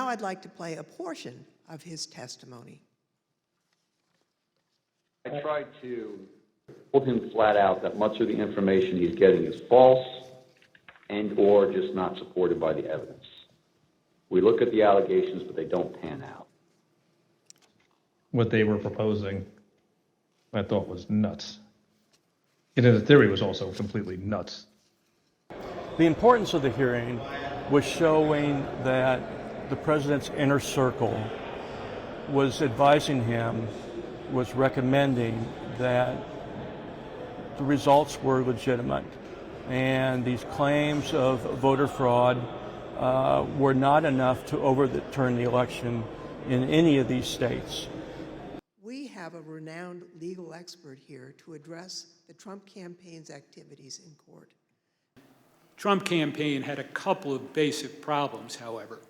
now I'd like to play a portion of his testimony. I tried to told him flat out that much of the information he's getting is false and or just not supported by the evidence. We look at the allegations, but they don't pan out. What they were proposing, I thought was nuts. And the theory was also completely nuts. The importance of the hearing was showing that the president's inner circle was advising him, was recommending that the results were legitimate, and these claims of voter fraud were not enough to overturn the election in any of these states. We have a renowned legal expert here to address the Trump campaign's activities in court. Trump campaign had a couple of basic problems, however.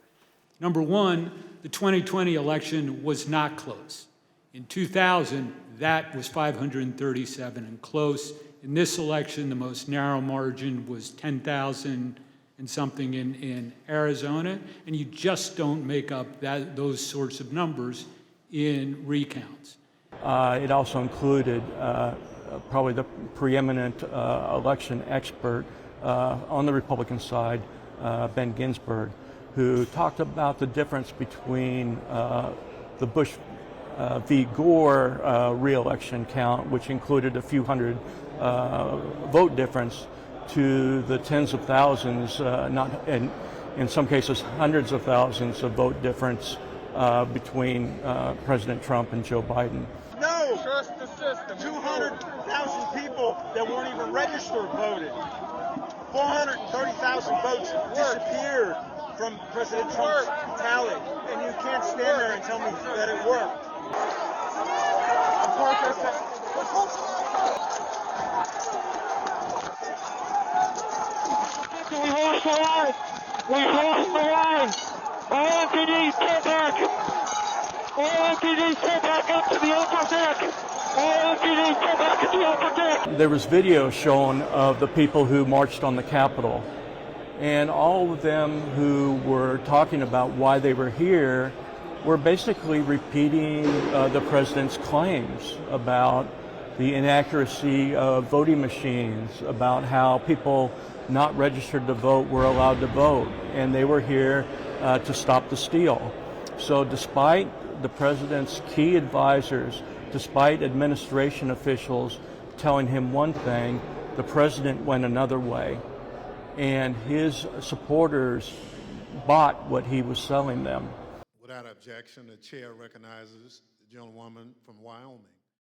Number one, the 2020 election was not close. In 2000, that was 537 and close. In this election, the most narrow margin was 10,000 and something in Arizona, and you just don't make up those sorts of numbers in recounts. It also included probably the preeminent election expert on the Republican side, Ben Ginsberg, who talked about the difference between the Bush v. Gore re-election count, which included a few hundred vote difference, to the tens of thousands, and in some cases hundreds of thousands of vote difference between President Trump and Joe Biden. No! Trust the system. 200,000 people that weren't even registered voted. 430,000 votes disappeared from President Trump's tally, and you can't stand there and tell me that it worked. We lost the line. We lost the line. All MPD, step back. All MPD, step back up to the upper deck. All MPD, step back to the upper deck. There was video shown of the people who marched on the Capitol, and all of them who were talking about why they were here were basically repeating the president's claims about the inaccuracy of voting machines, about how people not registered to vote were allowed to vote, and they were here to stop the steal. So despite the president's key advisors, despite administration officials telling him one thing, the president went another way, and his supporters bought what he was selling them. Without objection, the chair recognizes the gentlewoman from Wyoming.